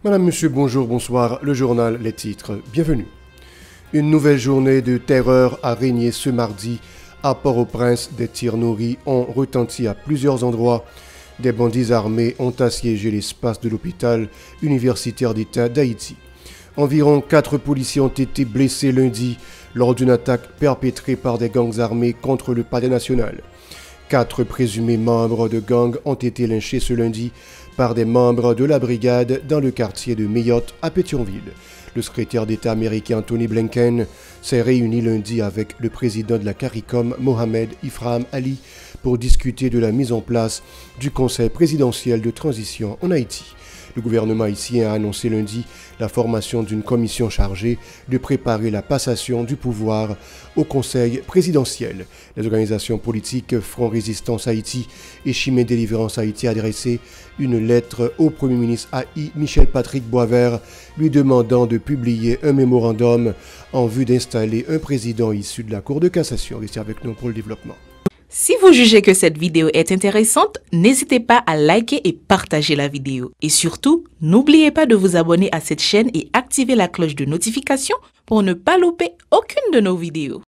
Madame, Monsieur, bonjour, bonsoir, le journal, les titres, bienvenue. Une nouvelle journée de terreur a régné ce mardi à Port-au-Prince. Des tirs nourris ont retenti à plusieurs endroits. Des bandits armés ont assiégé l'espace de l'hôpital universitaire d'État d'Haïti. Environ 4 policiers ont été blessés lundi lors d'une attaque perpétrée par des gangs armés contre le palais national. 4 présumés membres de gangs ont été lynchés ce lundi par des membres de la brigade dans le quartier de Mayotte à Pétionville. Le secrétaire d'État américain Anthony Blinken s'est réuni lundi avec le président de la CARICOM, Mohamed Ifrahim Ali, pour discuter de la mise en place du Conseil présidentiel de transition en Haïti. Le gouvernement haïtien a annoncé lundi la formation d'une commission chargée de préparer la passation du pouvoir au Conseil présidentiel. Les organisations politiques Front Résistance Haïti et Chimay Délivrance Haïti ont adressé une lettre au Premier ministre Haïti Michel-Patrick Boisvert lui demandant de publier un mémorandum en vue d'installer un président issu de la Cour de cassation. Restez avec nous pour le développement. Si vous jugez que cette vidéo est intéressante, n'hésitez pas à liker et partager la vidéo. Et surtout, n'oubliez pas de vous abonner à cette chaîne et activer la cloche de notification pour ne pas louper aucune de nos vidéos.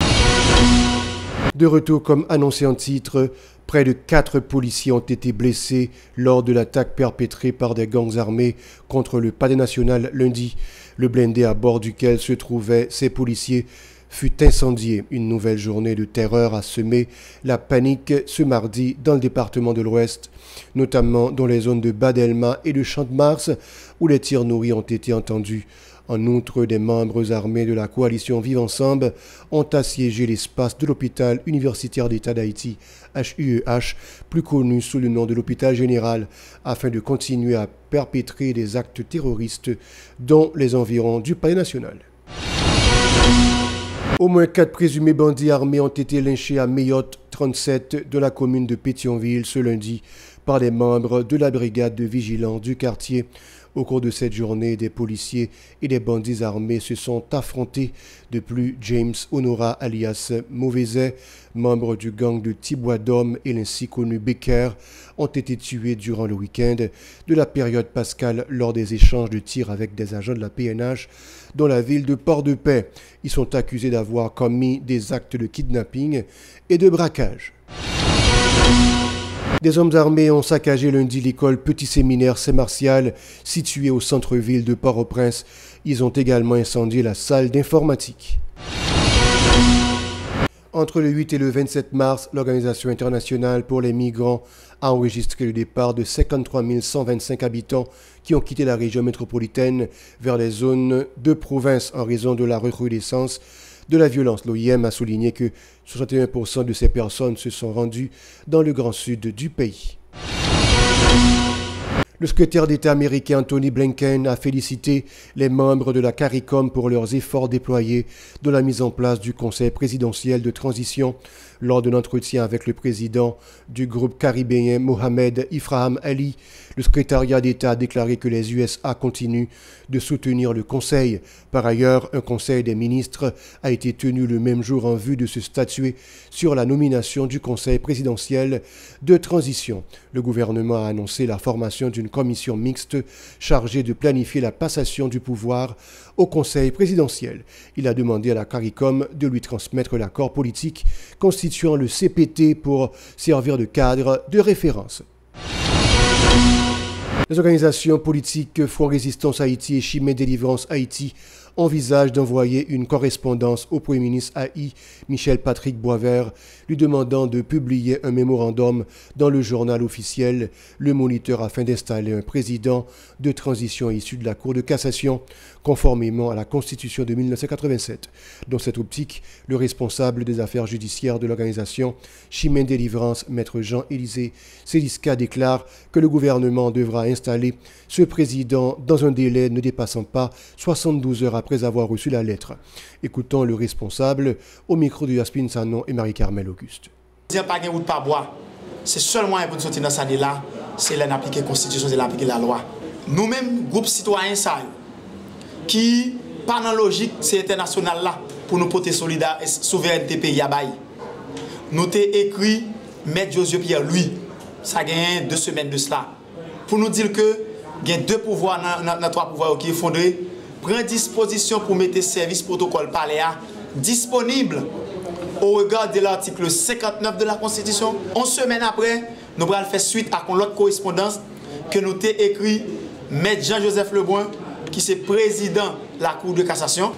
De retour comme annoncé en titre, près de 4 policiers ont été blessés lors de l'attaque perpétrée par des gangs armés contre le palais national lundi. Le blindé à bord duquel se trouvaient ces policiers fut incendié. Une nouvelle journée de terreur a semé la panique ce mardi dans le département de l'Ouest, notamment dans les zones de Bas-Delma et de Champ-de-Mars, où les tirs nourris ont été entendus. En outre, des membres armés de la coalition Vivre Ensemble ont assiégé l'espace de l'hôpital universitaire d'État d'Haïti, HUEH, plus connu sous le nom de l'hôpital général, afin de continuer à perpétrer des actes terroristes dans les environs du palais national. Au moins 4 présumés bandits armés ont été lynchés à Mayotte 37 de la commune de Pétionville ce lundi par des membres de la brigade de vigilance du quartier. Au cours de cette journée, des policiers et des bandits armés se sont affrontés. De plus, James Honora alias Mauvezet, membre du gang de Tibois-Dôme et l'ainsi connu Becker, ont été tués durant le week-end de la période pascale lors des échanges de tirs avec des agents de la PNH dans la ville de Port-de-Paix. Ils sont accusés d'avoir commis des actes de kidnapping et de braquage. Des hommes armés ont saccagé lundi l'école Petit Séminaire Saint-Martial, située au centre-ville de Port-au-Prince. Ils ont également incendié la salle d'informatique. Entre le 8 et le 27 mars, l'Organisation internationale pour les migrants a enregistré le départ de 53 125 habitants qui ont quitté la région métropolitaine vers les zones de province en raison de la recrudescence de la violence. L'OIM a souligné que 61% de ces personnes se sont rendues dans le grand sud du pays. Le secrétaire d'État américain Anthony Blinken a félicité les membres de la CARICOM pour leurs efforts déployés dans la mise en place du Conseil présidentiel de transition. Lors d'un entretien avec le président du groupe caribéen Mohamed Ifrahim Ali, le secrétariat d'État a déclaré que les USA continuent de soutenir le Conseil. Par ailleurs, un Conseil des ministres a été tenu le même jour en vue de se statuer sur la nomination du Conseil présidentiel de transition. Le gouvernement a annoncé la formation d'une commission mixte chargée de planifier la passation du pouvoir au Conseil présidentiel. Il a demandé à la CARICOM de lui transmettre l'accord politique constituant le CPT pour servir de cadre de référence. Les organisations politiques Front Résistance Haïti et Chimay Délivrance Haïti envisagent d'envoyer une correspondance au Premier ministre Haïti Michel-Patrick Boisvert lui demandant de publier un mémorandum dans le journal officiel Le Moniteur afin d'installer un président de transition issu de la Cour de cassation conformément à la Constitution de 1987. Dans cette optique, le responsable des affaires judiciaires de l'organisation Chimay Délivrance, Maître Jean-Élisée Célisca, déclare que le gouvernement devra installer ce président dans un délai ne dépassant pas 72 heures après avoir reçu la lettre. Écoutons le responsable au micro de Yaspine Sanon et Marie-Carmel Auguste. C'est seulement pour nous sortir dans cette année-là, c'est l'appliquer la Constitution, c'est l'appliquer la loi. Nous-mêmes, groupe citoyen, qui, pas dans la logique, c'est international là, pour nous porter solidarité, souveraineté pays à Baye. Nous avons écrit Maître Joseph Pierre Louis, ça a gagné 2 semaines de cela, pour nous dire que il y a 2 pouvoirs dans 3 pouvoirs qui est fondé. Prend disposition pour mettre service protocole paléa disponible au regard de l'article 59 de la Constitution. 11 semaines après, nous allons faire suite à l'autre correspondance que nous avons écrit Maître Jean-Joseph Lebrun, qui est président de la Cour de cassation.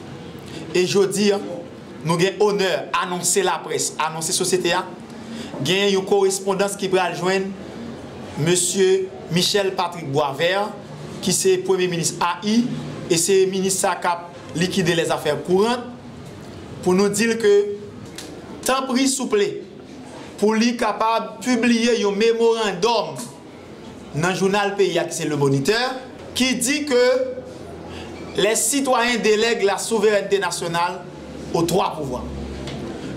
Et jeudi, nous avons l'honneur d'annoncer la presse, annoncer la société. Nous avons une correspondance qui va joindre M. Michel Patrick Boisvert, qui est Premier ministre AI, et c'est le ministre qui a liquidé les affaires courantes, pour nous dire que, tant pris souple, pour lui capable de publier un mémorandum dans le journal Pays, qui c'est le Moniteur, qui dit que les citoyens délèguent la souveraineté nationale aux 3 pouvoirs.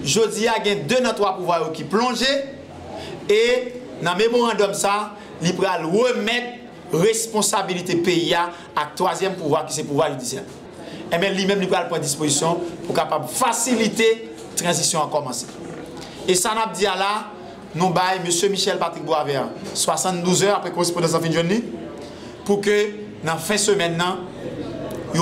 Jeudi, il y a 2 dans 3 pouvoirs qui plongent, et dans le mémorandum, il va remettre responsabilité pays à 3e pouvoir, qui c'est le pouvoir judiciaire. Et bien lui-même, il va prendre disposition pour capable faciliter la transition à commencer. Et ça n'a pas dit là, nous baillons M. Michel Patrick Boisvert 72 heures après correspondance en fin de journée pour que dans la fin de semaine, il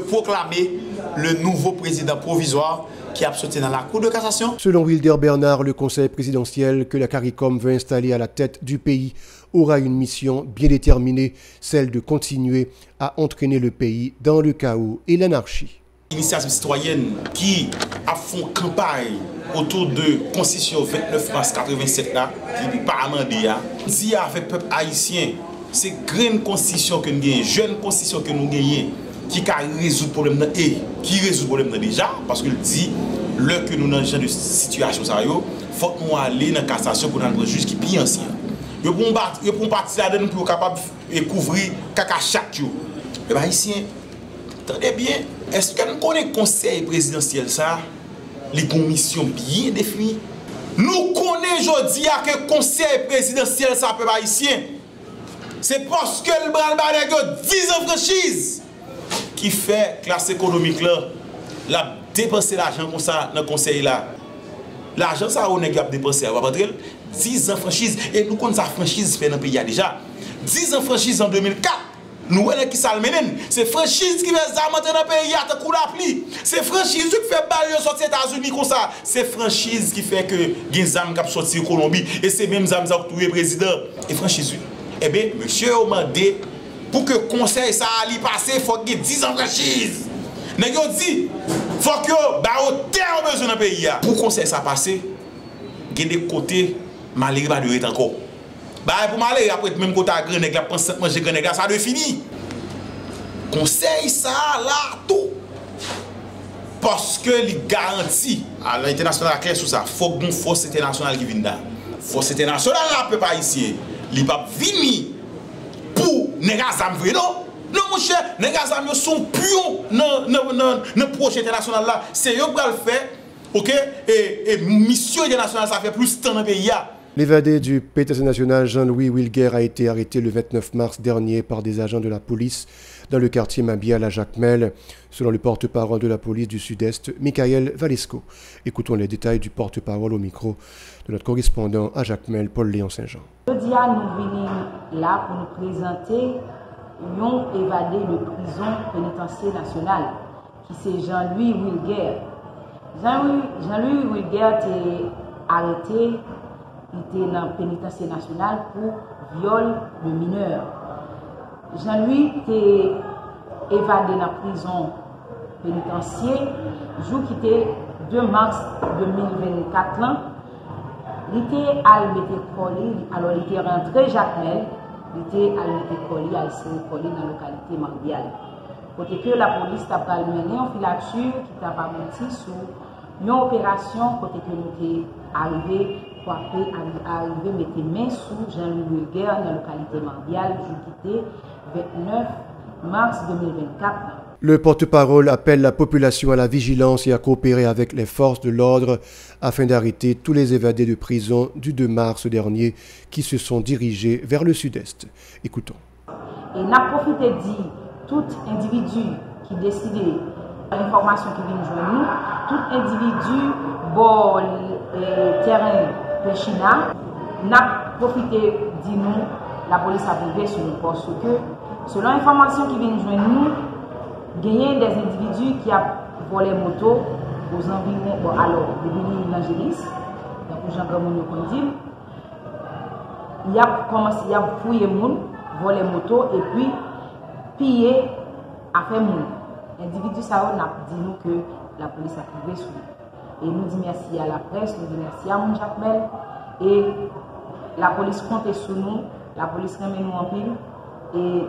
proclamer le nouveau président provisoire qui a sauté dans la Cour de cassation. Selon Wilder Bernard, le conseil présidentiel que la CARICOM veut installer à la tête du pays aura une mission bien déterminée, celle de continuer à entraîner le pays dans le chaos et l'anarchie. Initiative citoyenne qui a fait campagne autour de la Constitution 29 mars 87 là, qui n'est pas amendée, dit avec le peuple haïtien, c'est une grande constitution que nous gagnons, jeune constitution que nous gagnons, qui résout le problème et qui résout le problème déjà, parce qu'il dit, là que nous dans ce genre de situation, il faut que nous allions dans la cassation pour nous un juge qui est plus ancien. Ils pour partir là-dedans pour capable de couvrir caca chaque jour. Les haïtiens, attendez bien, est-ce que nous connaissons le conseil présidentiel ça? Les commissions bien définies. Nous connaissons aujourd'hui que le conseil présidentiel ça peut haïtien. C'est parce que le bras de 10 ans de franchise qui fait classe économique là, la dépenser l'argent comme ça dans le conseil là. L'argent ça on est a dépensé à 10 ans franchise et nous connaissons sa franchise fait dans le pays déjà. 10 ans franchise en 2004. Nous voyons qui ça le mène. C'est franchise qui fait ça monter dans le pays à coup la pluie. C'est franchise qui fait balle sortir aux États-Unis comme ça. C'est franchise qui fait que les zam qui sorti en Colombie et c'est même zam qui ont tué président et franchise. Eh bien, monsieur a demandé pour que le conseil ça aille passer, il faut qu'il y ait 10 ans de franchise. Nous avons dit, il faut que vous besoin dans le pays. Pour que le conseil ça passe, il y a des côtés malheureux va durer encore. Pour malheureux, après même côté à Grenègue, la pensée de manger Grenègue, ça doit finir. Conseil ça là, tout. Parce que les garantit à l'international clair sur ça, il faut qu'une force internationale qui vienne là. Force internationale là, peut pas ici. Il va venir pour Negazam vrai non? Non mon cher, Negazam sont pions dans le projet international là. C'est eux qui vont le faire. OK? Et mission internationale ça fait plus de temps dans le pays. L'évadé du PTC national Jean-Louis Wilguer a été arrêté le 29 mars dernier par des agents de la police dans le quartier Mabial à Jacmel, selon le porte-parole de la police du Sud-Est, Michael Valesco. Écoutons les détails du porte-parole au micro de notre correspondant à Jacmel, Paul-Léon Saint-Jean. Aujourd'hui, nous venons là pour nous présenter un évadé de prison pénitentiaire nationale, qui c'est Jean-Louis Wilguer. Jean-Louis Wilguer était arrêté. Il était dans le pénitentiaire national pour viol de mineurs. Jean-Louis était évadé dans la prison pénitentiaire, jour qui était 2 mars 2024. Il était à Almété-Collé, alors il était rentré Jacmel, il était à Almété-Collé, à Almété-Collé dans la localité Marbial. Côté que la police a mené en filature qui t'a pas menti sur une opération, côté que nous étions arrivés. Arrivé mettre main sous Jean-Louis Wilguer dans la localité Marbial, jour 29 mars 2024. Le porte-parole appelle la population à la vigilance et à coopérer avec les forces de l'ordre afin d'arrêter tous les évadés de prison du 2 mars dernier qui se sont dirigés vers le sud-est. Écoutons. Et n'a profité de dire tout individu qui décide l'information qui vient de nous, tout individu bon terrain China n'a profité de nous, la police a privé sur le poste que Selon l'information qui vient de joindre nous, il y a des individus qui ont volé moto aux environs, bon alors, depuis l'Angélis, donc Jean Gamoun nous dit, il a commencé à fouiller moun, voler moto et puis piller à faire moun. L'individu ça n'a dit nous que la police a privé sur lui. Et nous dit merci à la presse, nous dit merci à mon Jacmel et la police compte sur nous, la police remet nous en pile et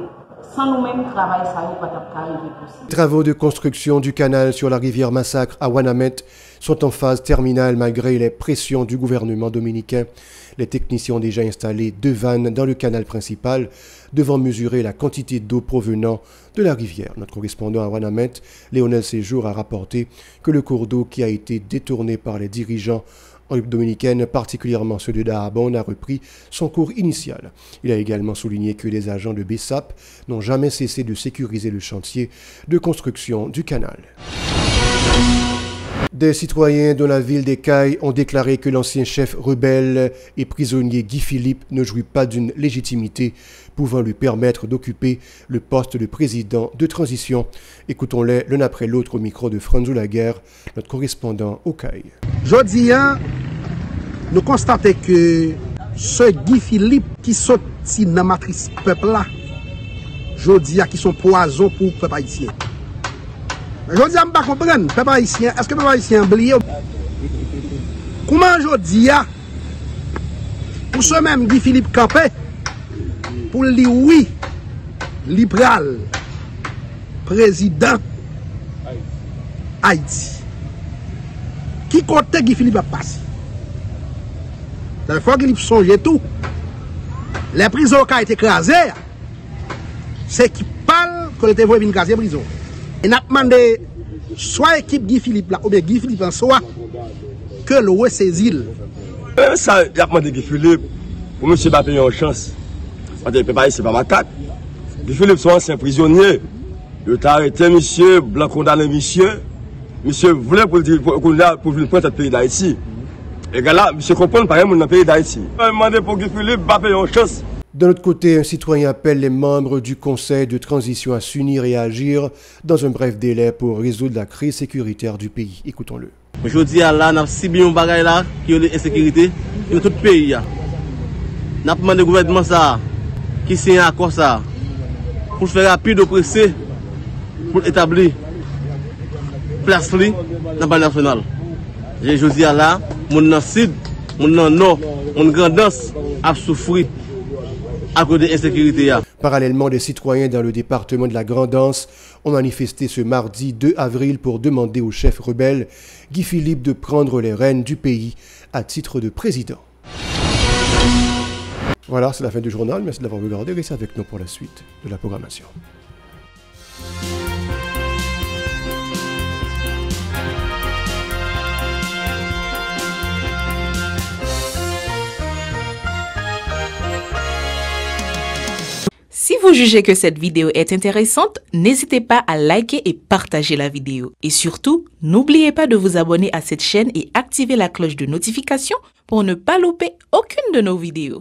sans nous-mêmes travailler ça va pas arriver possible. Les travaux de construction du canal sur la rivière Massacre à Ouanamet sont en phase terminale malgré les pressions du gouvernement dominicain. Les techniciens ont déjà installé 2 vannes dans le canal principal devant mesurer la quantité d'eau provenant de la rivière. Notre correspondant à Ouanamet, Léonel Séjour, a rapporté que le cours d'eau qui a été détourné par les dirigeants en République dominicaine, particulièrement ceux de Dahabon, a repris son cours initial. Il a également souligné que les agents de BESAP n'ont jamais cessé de sécuriser le chantier de construction du canal. Des citoyens de la ville d'Écailles ont déclaré que l'ancien chef rebelle et prisonnier Guy Philippe ne jouit pas d'une légitimité pouvant lui permettre d'occuper le poste de président de transition. Écoutons-les l'un après l'autre au micro de Franzou Laguerre, notre correspondant au CAI. Jodi, nous constatons que ce Guy Philippe qui sorti dans la matrice peuple là, jodi qui sont poison pour le peuple haïtien. Je dis, je ne comprends pas, peuple haïtien, est-ce que le peuple haïtien a oublié? Comment je dis, pour ce même Guy Philippe Campé, pour lui, oui, libéral, président Haïti. Qui compte Guy Philippe a passé? Il faut qu'il songe tout. Les prisons qui ont été écrasées, c'est qui parle qu'on était venu casser les prisons. Et nous avons demandé soit l'équipe Guy Philippe là, ou bien Guy Philippe en soi, que le ressaisit. Ça, il a demandé Guy Philippe pour M. Bappé une chance. Parce que le c'est pas ma tête. Guy Philippe, son ancien prisonnier, il a arrêté monsieur, blanc condamné monsieur. Monsieur voulait pour venir pointer le pays d'Haïti. Et là, monsieur comprend pas dans le pays d'Haïti. Il a demandé pour Guy Philippe Bappé une chance. De l'autre côté, un citoyen appelle les membres du Conseil de transition à s'unir et à agir dans un bref délai pour résoudre la crise sécuritaire du pays. Écoutons-le. Aujourd'hui, là, nous avons 6 millions de bagages là qui ont l'insécurité dans tout le pays. Nous avons demandé au gouvernement ça, qui signe un accord ça, pour faire rapide au pressé, pour établir place dans le plan national. Aujourd'hui, là, mon sud, mon nord, mon grandance a souffert à cause de l'insécurité. Parallèlement, des citoyens dans le département de la Grand'Anse ont manifesté ce mardi 2 avril pour demander au chef rebelle Guy Philippe de prendre les rênes du pays à titre de président. Voilà, c'est la fin du journal. Merci d'avoir regardé. Restez avec nous pour la suite de la programmation. Si vous jugez que cette vidéo est intéressante, n'hésitez pas à liker et partager la vidéo. Et surtout, n'oubliez pas de vous abonner à cette chaîne et activer la cloche de notification pour ne pas louper aucune de nos vidéos.